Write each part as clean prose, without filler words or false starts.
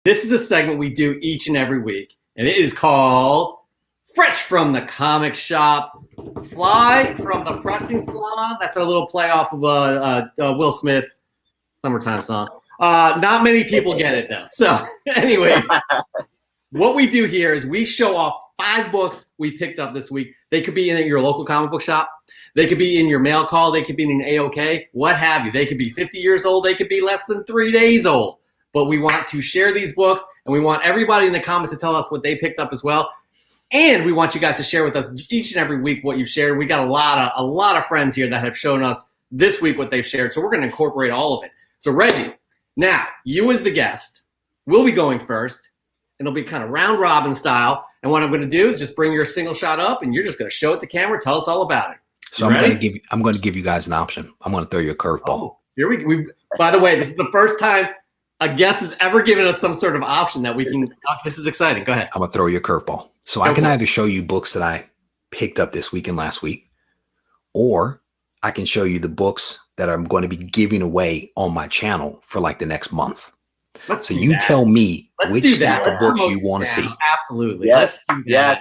This is a segment we do each and every week, and it is called Fresh from the Comic Shop, Fly from the Pressing Salon. That's our little play off of a Will Smith summertime song. Not many people get it, though. So anyways, what we do here is we show off 5 books we picked up this week. They could be in your local comic book shop. They could be in your mail call. They could be in an AOK, what have you. They could be 50 years old. They could be less than 3 days old. But we want to share these books, and we want everybody in the comments to tell us what they picked up as well. And we want you guys to share with us each and every week what you've shared. We got a lot of friends here that have shown us this week what they've shared, so we're going to incorporate all of it. So Reggie, now you as the guest will be going first, and it'll be kind of round robin style. And what I'm going to do is just bring your single shot up, and you're just going to show it to camera, tell us all about it. So I'm going to give you guys an option. I'm going to throw you a curveball. Oh, here we by the way, this is the first time a guest has ever given us some sort of option that we can. This is exciting. Go ahead. I'm going to throw you a curveball. So I can either show you books that I picked up this week and last week, or I can show you the books that I'm going to be giving away on my channel for like the next month. So you tell me which stack of books you want to see. Absolutely. Yes.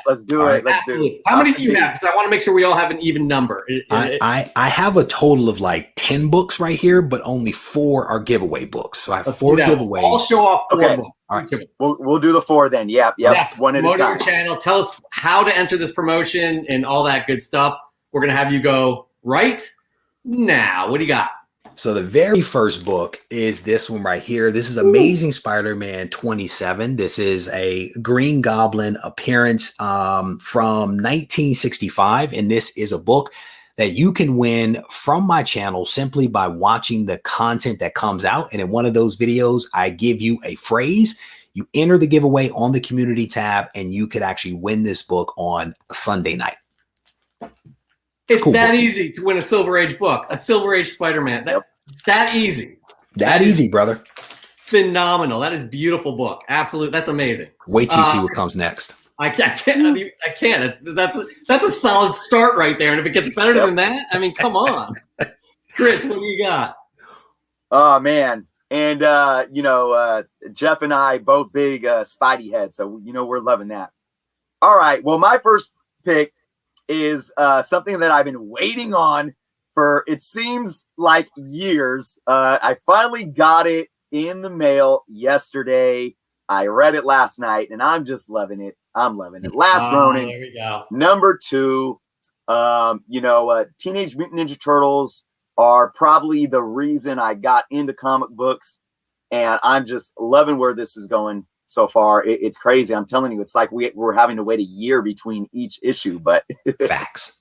Let's do it. Let's do it. How many do you have? Because I want to make sure we all have an even number. I have a total of like 10 books right here, but only 4 are giveaway books. So I have 4 giveaways. I'll show off 4 books. All right. We'll do the 4 then. Yep. One at a time. Promote your channel. Tell us how to enter this promotion and all that good stuff. We're going to have you go right now. What do you got? So the very first book is this one right here. This is Amazing Spider-Man 27. This is a Green Goblin appearance from 1965. And this is a book that you can win from my channel simply by watching the content that comes out. And in one of those videos, I give you a phrase. You enter the giveaway on the community tab, and you could actually win this book on a Sunday night. It's cool that easy to win a Silver Age book, a Silver Age Spider-Man. That easy. That easy, brother. Phenomenal. That is a beautiful book. Absolutely. That's amazing. Wait till you see what comes next. I can't. That's a solid start right there. And if it gets better than that, I mean, come on. Chris, what do you got? Oh, man. And, Jeff and I, both big Spidey heads. So, we're loving that. All right. Well, my first pick is something that I've been waiting on for, it seems like years. I finally got it in the mail yesterday. I read it last night, and I'm just loving it. I'm loving it. Last Ronin, there we go. number 2. Teenage Mutant Ninja Turtles are probably the reason I got into comic books, and I'm just loving where this is going so far. It's crazy. I'm telling you, it's like we're having to wait a year between each issue, but facts.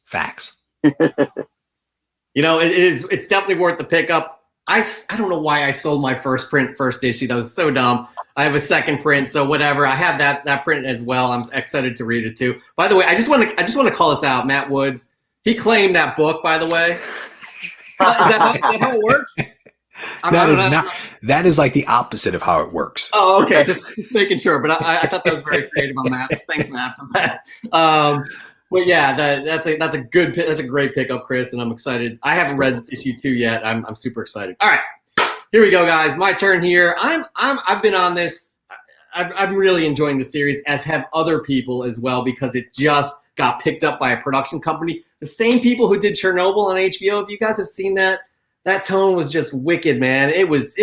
It's definitely worth the pickup. I don't know why I sold my first issue. That was so dumb. I have a second print, so whatever. I have that print as well. I'm excited to read it too. By the way, I just want to call this out. Matt Woods, he claimed that book. By the way, is that how it works? That is like the opposite of how it works. Oh, okay. Just making sure. But I thought that was very creative on Matt. Thanks, Matt, for that. But yeah, that's a great pickup, Chris, and I'm excited. I haven't read issue 2 yet. I'm super excited. All right, here we go, guys. My turn here. I've been on this. I'm really enjoying the series, as have other people as well, because it just got picked up by a production company. The same people who did Chernobyl on HBO. If you guys have seen that tone was just wicked, man. It was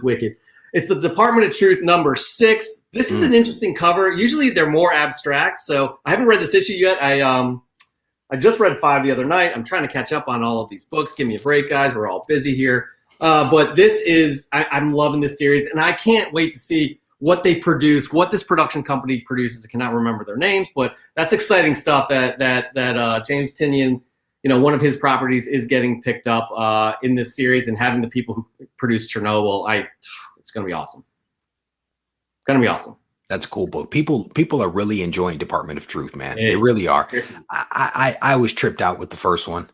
wicked. It's the Department of Truth number 6. This is an interesting cover. Usually they're more abstract, so I haven't read this issue yet. I just read 5 the other night. I'm trying to catch up on all of these books. Give me a break, guys. We're all busy here. But this is I'm loving this series, and I can't wait to see what they produce, what this production company produces. I cannot remember their names, but that's exciting stuff that James Tynion, one of his properties, is getting picked up in this series, and having the people who produced Chernobyl, it's going to be awesome. That's a cool book. People are really enjoying Department of Truth, man. They really are. I was tripped out with the first one.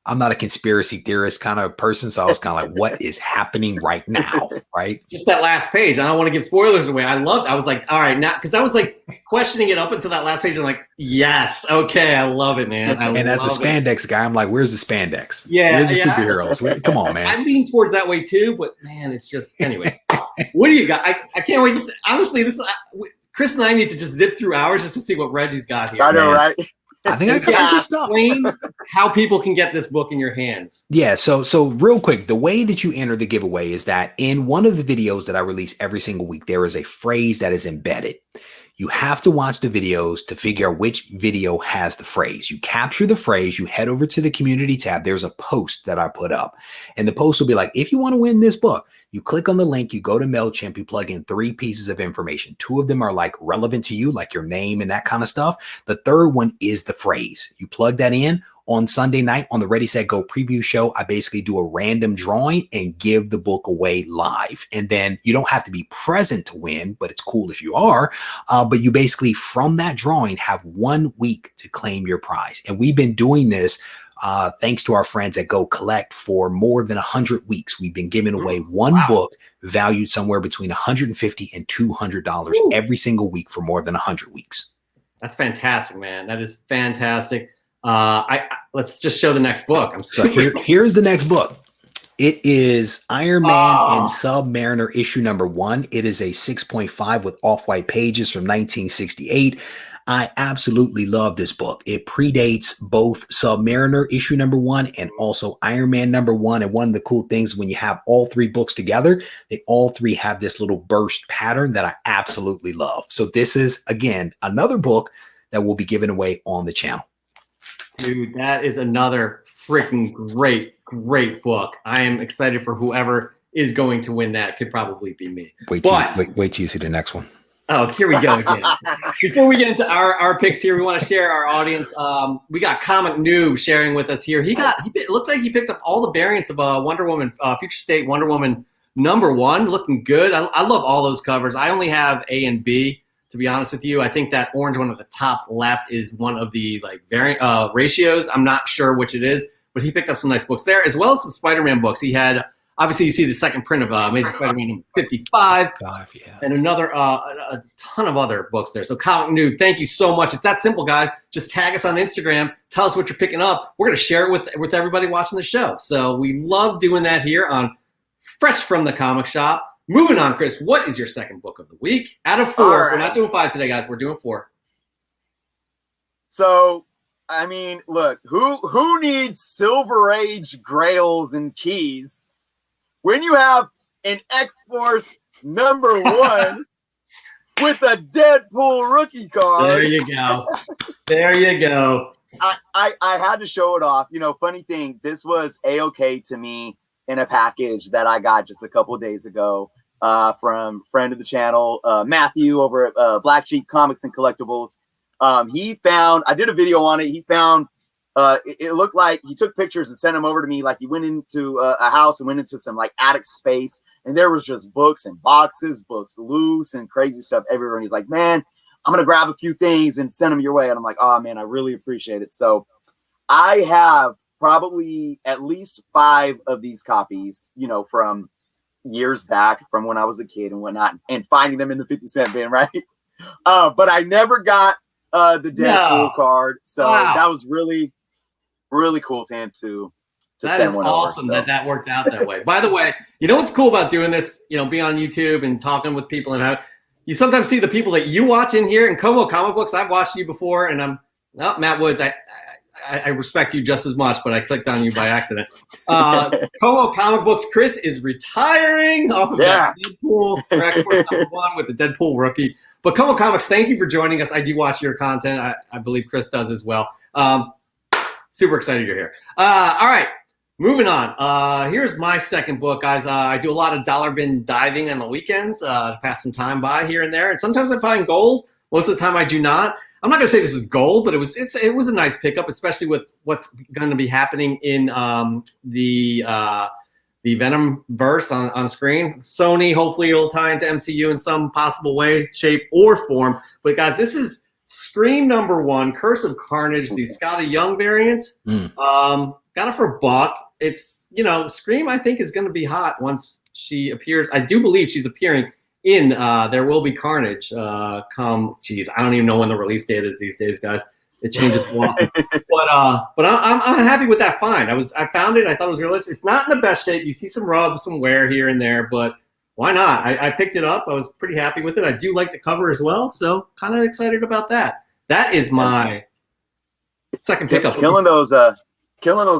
I'm not a conspiracy theorist kind of person, so I was kind of like, what is happening right now, right? Just that last page. I don't want to give spoilers away. I was like, all right, now, because I was like questioning it up until that last page. I'm like, yes, okay, I love it, man. And as a spandex guy, I'm like, where's the spandex? Yeah. Where's the superheroes? Come on, man. I'm leaning towards that way too, but man, it's just, anyway. What do you got? I can't wait to see. Honestly, Chris and I need to just zip through ours just to see what Reggie's got here. I know, right? I think I got some good stuff. Explain how people can get this book in your hands. Yeah, so real quick, the way that you enter the giveaway is that in one of the videos that I release every single week, there is a phrase that is embedded. You have to watch the videos to figure out which video has the phrase. You capture the phrase, you head over to the community tab. There's a post that I put up, and the post will be like, if you want to win this book, you click on the link, you go to MailChimp, you plug in 3 pieces of information. 2 of them are like relevant to you, like your name and that kind of stuff. The third one is the phrase. You plug that in. On Sunday night on the Ready, Set, Go preview show, I basically do a random drawing and give the book away live. And then you don't have to be present to win, but it's cool if you are. But you basically, from that drawing, have 1 week to claim your prize. And we've been doing this thanks to our friends at Go Collect for more than 100 weeks. We've been giving away one book valued somewhere between $150 and $200 every single week for more than 100 weeks. That's fantastic, man. That is fantastic. Let's just show the next book. Here's the next book. It is Iron Man and Submariner issue number 1. It is a 6.5 with off-white pages from 1968. I absolutely love this book. It predates both Submariner issue number 1 and also Iron Man number 1. And one of the cool things when you have all 3 books together, they all 3 have this little burst pattern that I absolutely love. So this is, again, another book that will be given away on the channel. Dude, that is another freaking great book. I am excited for whoever is going to win that. Could probably be me. Wait till you see the next one. Oh, here we go again. Before we get into our picks here, we want to share our audience. We got Comic Noob sharing with us here. It looks like he picked up all the variants of Wonder Woman, Future State Wonder Woman number 1, looking good. I love all those covers. I only have A and B. To be honest with you, I think that orange one at the top left is one of the variant ratios. I'm not sure which it is, but he picked up some nice books there, as well as some Spider-Man books. He had, obviously, you see the second print of Amazing Spider-Man 55, and another a ton of other books there. So Comic Noob, thank you so much. It's that simple, guys. Just tag us on Instagram. Tell us what you're picking up. We're going to share it with everybody watching the show. So we love doing that here on Fresh from the Comic Shop. Moving on, Chris, what is your second book of the week? Out of 4. Right. We're not doing 5 today, guys. We're doing 4. So, I mean, look, who needs Silver Age grails and keys when you have an X-Force number 1 with a Deadpool rookie card? There you go. There you go. I had to show it off. You know, funny thing, this was A-okay to me in a package that I got just a couple of days ago from friend of the channel, Matthew over at Black Sheep Comics and Collectibles. He found, I did a video on it. He found, it looked like he took pictures and sent them over to me. Like he went into a house and went into some like attic space, and there was just books and boxes, books loose and crazy stuff everywhere. And he's like, man, I'm going to grab a few things and send them your way. And I'm like, oh man, I really appreciate it. So I have probably at least 5 of these copies, you know, from years back, from when I was a kid and whatnot, and finding them in the 50-cent bin, right? But I never got the Deadpool card, so that was really, really cool to him to send one over. That is awesome that worked out that way. By the way, you know what's cool about doing this? You know, being on YouTube and talking with people, and you sometimes see the people that you watch in here. And Como Comic Books, I've watched you before, and Matt Woods. I respect you just as much, but I clicked on you by accident. Como Comic Books, Chris is retiring off of that Deadpool for X-Force number 1 with the Deadpool rookie. But Como Comics, thank you for joining us. I do watch your content. I believe Chris does as well. Super excited you're here. All right, moving on. Here's my second book, guys. I do a lot of dollar bin diving on the weekends to pass some time by here and there. And sometimes I find gold. Most of the time I do not. I'm not going to say this is gold, but it was a nice pickup, especially with what's going to be happening in the Venom verse on screen. Sony, hopefully it'll tie into MCU in some possible way, shape, or form. But guys, this is Scream number 1, Curse of Carnage, the Scotty Young variant. Got it for $1. It's, you know, Scream I think is going to be hot once she appears. I do believe she's appearing in There Will Be Carnage I don't even know when the release date is these days, guys. It changes a lot. But I'm happy with that find. I found it. I thought it was realistic. It's not in the best shape. You see some rubs, some wear here and there, but why not? I picked it up. I was pretty happy with it. I do like the cover as well, so kind of excited about that. That is my second pickup. Killing those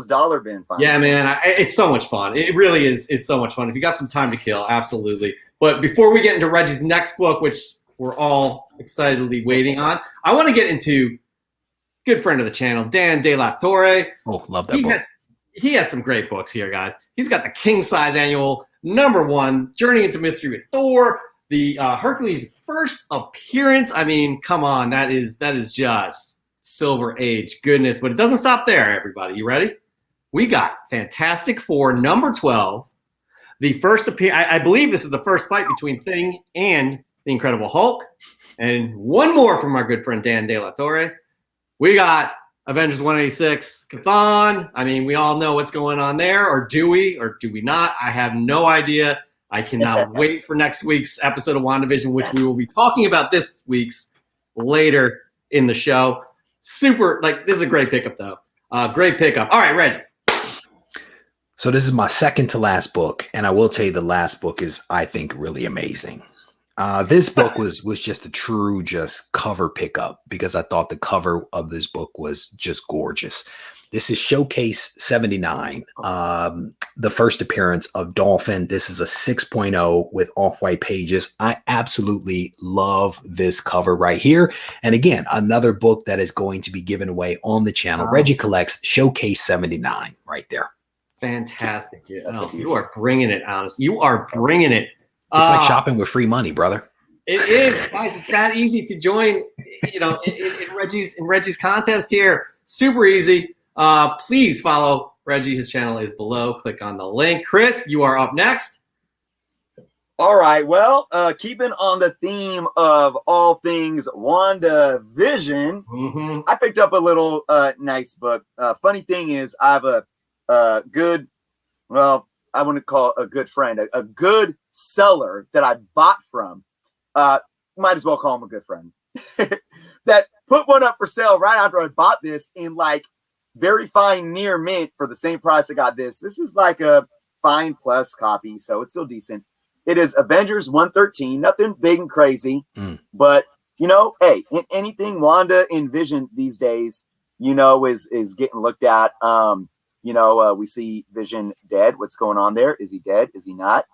dollar bin finds. Yeah, man, it's so much fun. It really is. It's so much fun. If you got some time to kill, absolutely. But before we get into Reggie's next book, which we're all excitedly waiting on, I want to get into good friend of the channel, Dan De La Torre. Oh, love that book. He has some great books here, guys. He's got the King Size Annual, #1, Journey into Mystery with Thor, the Hercules' first appearance. I mean, come on, that is just Silver Age goodness. But it doesn't stop there, everybody. You ready? We got Fantastic Four, #12. The first I believe this is the first fight between Thing and the Incredible Hulk. And one more from our good friend Dan De La Torre. We got Avengers 186, Chthon. I mean, we all know what's going on there, or do we not? I have no idea. I cannot wait for next week's episode of WandaVision, which we will be talking about this week's later in the show. Super, this is a great pickup, though. Great pickup. All right, Reggie. So this is my second to last book, and I will tell you the last book is, I think, really amazing. This book was just a true cover pickup because I thought the cover of this book was just gorgeous. This is Showcase 79, the first appearance of Dolphin. This is a 6.0 with off-white pages. I absolutely love this cover right here. And again, another book that is going to be given away on the channel. Reggie collects Showcase 79 right there. Fantastic. Yeah. Oh, you are bringing it, honestly. You are bringing it. It's like shopping with free money, brother. It is, guys. It's that easy to join, in Reggie's contest here. Super easy. Please follow Reggie. His channel is below. Click on the link. Chris, you are up next. All right. Well, keeping on the theme of all things WandaVision, I picked up a little nice book. Funny thing is, I have a good, well, I wouldn't call it a good friend, a good seller that I bought from. Might as well call him a good friend. That put one up for sale right after I bought this in very fine near mint for the same price I got this. This is like a fine plus copy, so it's still decent. It is Avengers 113, nothing big and crazy, but hey, anything Wanda and Vision these days, is getting looked at. We see Vision dead. What's going on there? Is he dead? Is he not?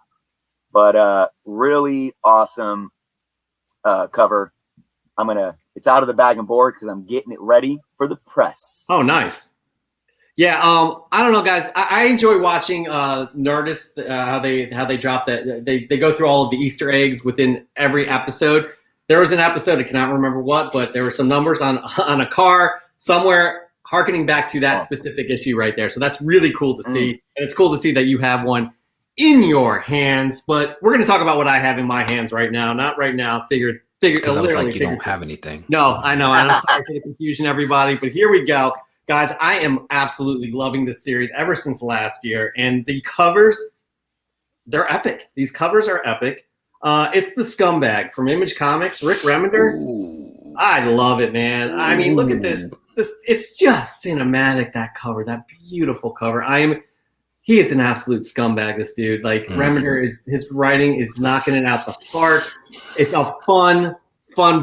But really awesome cover. It's out of the bag and board because I'm getting it ready for the press. Oh, nice. Yeah, I don't know, guys. I enjoy watching Nerdist, how they drop that. They go through all of the Easter eggs within every episode. There was an episode, I cannot remember what, but there were some numbers on a car somewhere harkening back to that specific issue right there. So that's really cool to see. And it's cool to see that you have one in your hands. But we're going to talk about what I have in my hands right now. Not right now. Figured. Because I was like, you don't have anything. No, I know. I'm sorry for the confusion, everybody. But here we go. Guys, I am absolutely loving this series ever since last year. And the covers, they're epic. These covers are epic. It's the Scumbag from Image Comics, Rick Remender. Ooh. I love it, man. I mean, look at this. It's just cinematic, that cover, that beautiful cover. He is an absolute scumbag, this dude. Remender his writing is knocking it out the park. It's a fun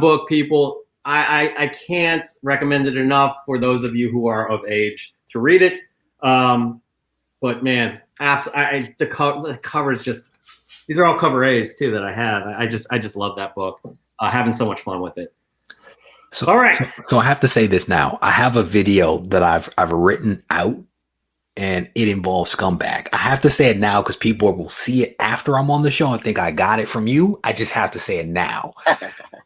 book, people. I can't recommend it enough for those of you who are of age to read it. But man, the cover is just, these are all cover A's too that I have. I just love that book. Having so much fun with it. So, all right. So I have to say this now. I have a video that I've written out, and it involves Scumbag. I have to say it now because people will see it after I'm on the show and think I got it from you. I just have to say it now.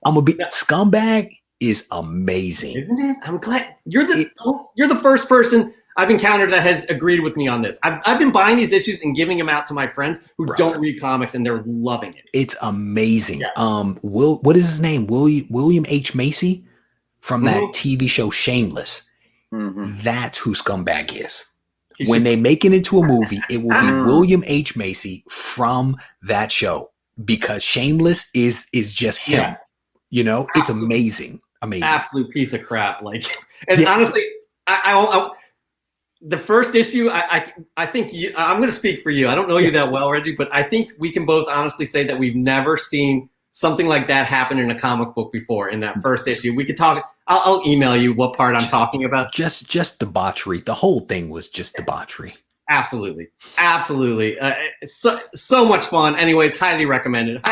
Scumbag is amazing, isn't it? I'm glad you're the first person I've encountered that has agreed with me on this. I've been buying these issues and giving them out to my friends who don't read comics, and they're loving it. It's amazing. Yeah. What is his name? William H. Macy from that TV show Shameless. That's who Scumbag is. When they make it into a movie, it will be William H. Macy from that show, because Shameless is just him. Yeah. It's amazing. Amazing. Absolute piece of crap. And honestly, I the first issue, I think I'm going to speak for you. I don't know you that well, Reggie, but I think we can both honestly say that we've never seen something like that happen in a comic book before. In that first issue, we could talk. I'll email you what part I'm talking about. Just debauchery. The whole thing was just debauchery. Absolutely. So much fun. Anyways, highly recommended.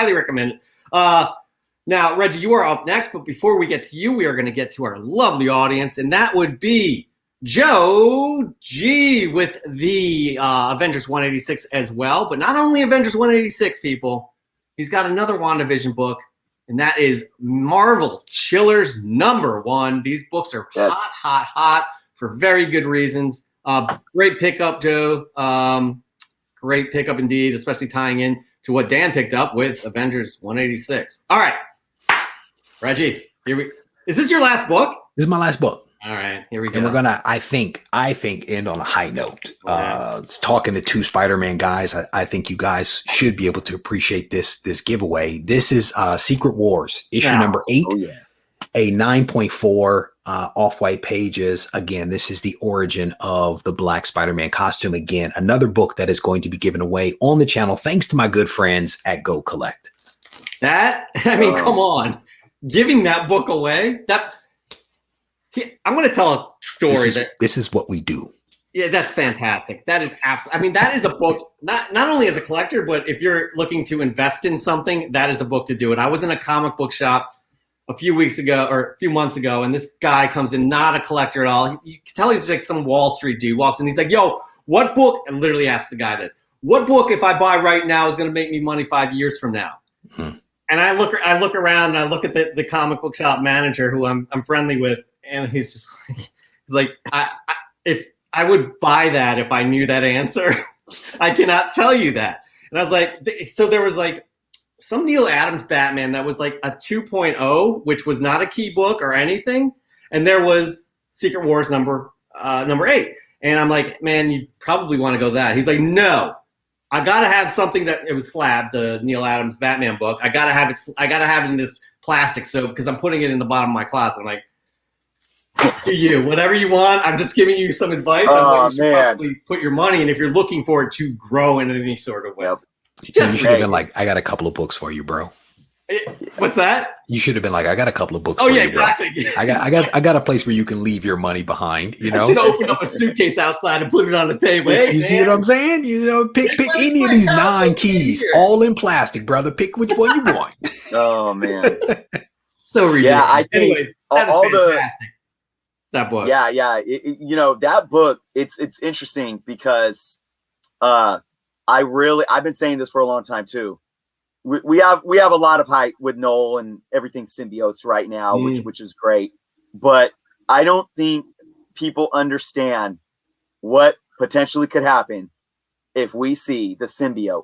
Now, Reggie, you are up next, but before we get to you, we are going to get to our lovely audience, and that would be Joe G with the Avengers 186 as well. But not only Avengers 186, people, he's got another WandaVision book, and that is Marvel Chillers #1. These books are hot for very good reasons. Great pickup, Joe. Great pickup indeed, especially tying in to what Dan picked up with Avengers 186. All right, Reggie, is this your last book? This is my last book. All right, here we go. And we're gonna, I think, end on a high note. Talking to two Spider-Man guys, I think you guys should be able to appreciate this giveaway. This is Secret Wars, issue number 8, a 9.4 off-white pages. Again, this is the origin of the Black Spider-Man costume. Again, another book that is going to be given away on the channel, thanks to my good friends at Go Collect. Come on, giving that book away. I'm going to tell a story. This is what we do. Yeah, that's fantastic. That is absolutely. That is a book not only as a collector, but if you're looking to invest in something, that is a book to do it. I was in a comic book shop a few months ago, and this guy comes in, not a collector at all. You can tell he's like some Wall Street dude. Walks in, he's like, "Yo, what book?" And literally asked the guy this: "What book, if I buy right now, is going to make me money 5 years from now?" And I look around and I look at the comic book shop manager who I'm friendly with. And he's just like, if I would buy that if I knew that answer, I cannot tell you that. And I was like, so there was like some Neil Adams Batman that was like a 2.0, which was not a key book or anything. And there was Secret Wars number 8. And I'm like, man, you probably want to go that. He's like, no, I got to have something that it was Slab, the Neil Adams Batman book. I got to have it in this plastic soap because I'm putting it in the bottom of my closet. I'm like, to you, whatever you want. I'm just giving you some advice on what you should probably put your money in if you're looking for it to grow in any sort of way. You should have been like, I got a couple of books for you, bro. What's that? You should have been like, I got a couple of books for you, bro. Exactly. I got a place where you can leave your money behind, you know? I should open up a suitcase outside and put it on the table. Hey, you see what I'm saying? You know, pick any of these 9 keys, all in plastic, brother. Pick which one you want. Oh, man. So ridiculous. Yeah, I think anyways, that is fantastic. That book. Yeah. That book, it's interesting because I've been saying this for a long time too. We have a lot of hype with Noel and everything symbiotes right now, which is great. But I don't think people understand what potentially could happen if we see the symbiote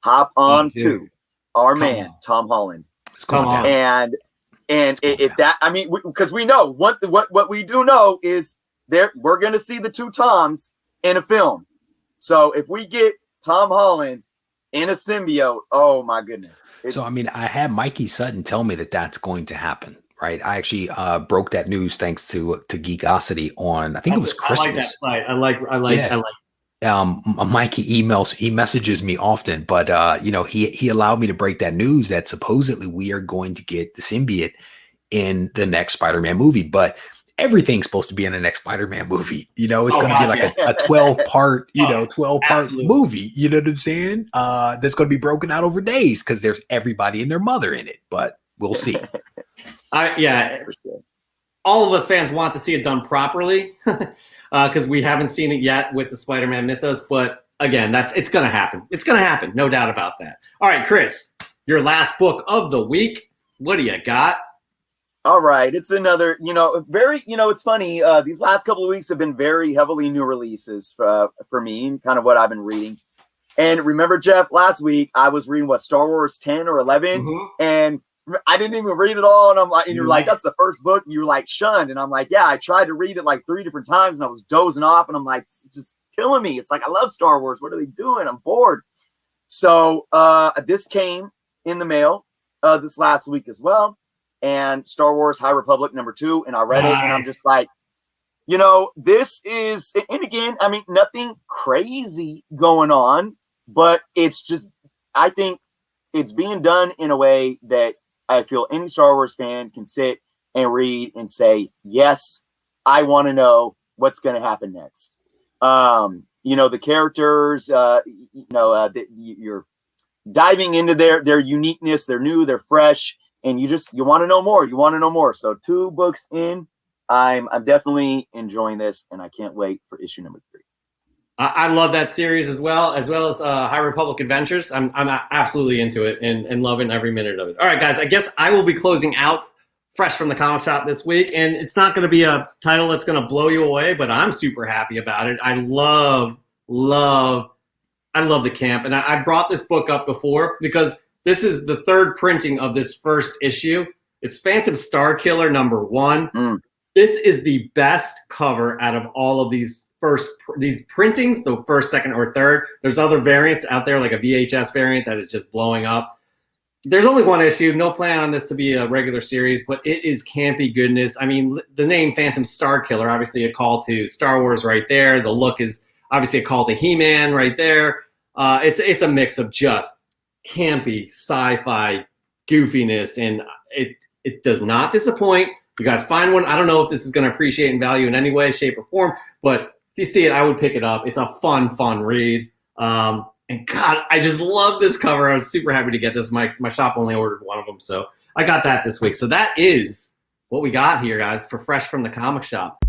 hop on to our man, Tom Holland. Come on. And if that, I mean, because we know what we do know is we're going to see the 2 Toms in a film. So if we get Tom Holland in a symbiote, oh my goodness. So, I mean, I had Mikey Sutton tell me that that's going to happen, right? I actually broke that news thanks to Geekosity on, I think it was Christmas. I like that site. Mikey messages me often, but he allowed me to break that news that supposedly we are going to get the symbiote in the next Spider-Man movie, but everything's supposed to be in the next Spider-Man movie. You know, it's going to be like a 12-part, 12-part movie. You know what I'm saying? That's going to be broken out over days because there's everybody and their mother in it, but we'll see. All of us fans want to see it done properly. Because we haven't seen it yet with the Spider-Man mythos, but again, it's going to happen. It's going to happen, no doubt about that. All right, Chris, your last book of the week. What do you got? All right, it's another, it's funny. These last couple of weeks have been very heavily new releases for me, and kind of what I've been reading. And remember, Jeff, last week I was reading Star Wars 10 or 11, and I didn't even read it all. And I'm like, and you're like, that's the first book you were like shunned. And I'm like, yeah, I tried to read it like 3 different times and I was dozing off. And I'm like, it's just killing me. It's like, I love Star Wars. What are they doing? I'm bored. So this came in the mail this last week as well. And Star Wars High Republic #2. And I read it and I'm just like, You know, this is, and again, I mean, nothing crazy going on, but it's just, I think it's being done in a way that I feel any Star Wars fan can sit and read and say, yes, I want to know what's going to happen next. You know, the characters, you're diving into their uniqueness. They're new, they're fresh, and you want to know more. You want to know more. So 2 books in, I'm definitely enjoying this, and I can't wait for issue number 3. I love that series as well as High Republic Adventures. I'm absolutely into it and loving every minute of it. All right, guys, I guess I will be closing out fresh from the comic shop this week, and it's not going to be a title that's going to blow you away, but I'm super happy about it. I love the camp, and I brought this book up before because this is the 3rd printing of this first issue. It's Phantom Starkiller #1. This is the best cover out of all of these printings, the 1st, 2nd, or 3rd. There's other variants out there, like a VHS variant that is just blowing up. There's only 1 issue. No plan on this to be a regular series, but it is campy goodness. I mean, the name Phantom Starkiller, obviously a call to Star Wars right there. The look is obviously a call to He-Man right there. It's a mix of just campy sci-fi goofiness, and it does not disappoint. You guys find one. I don't know if this is going to appreciate and value in any way, shape, or form, but if you see it, I would pick it up. It's a fun read. And God, I just love this cover. I was super happy to get this. My shop only ordered 1 of them, so I got that this week. So that is what we got here, guys, for Fresh from the Comic Shop.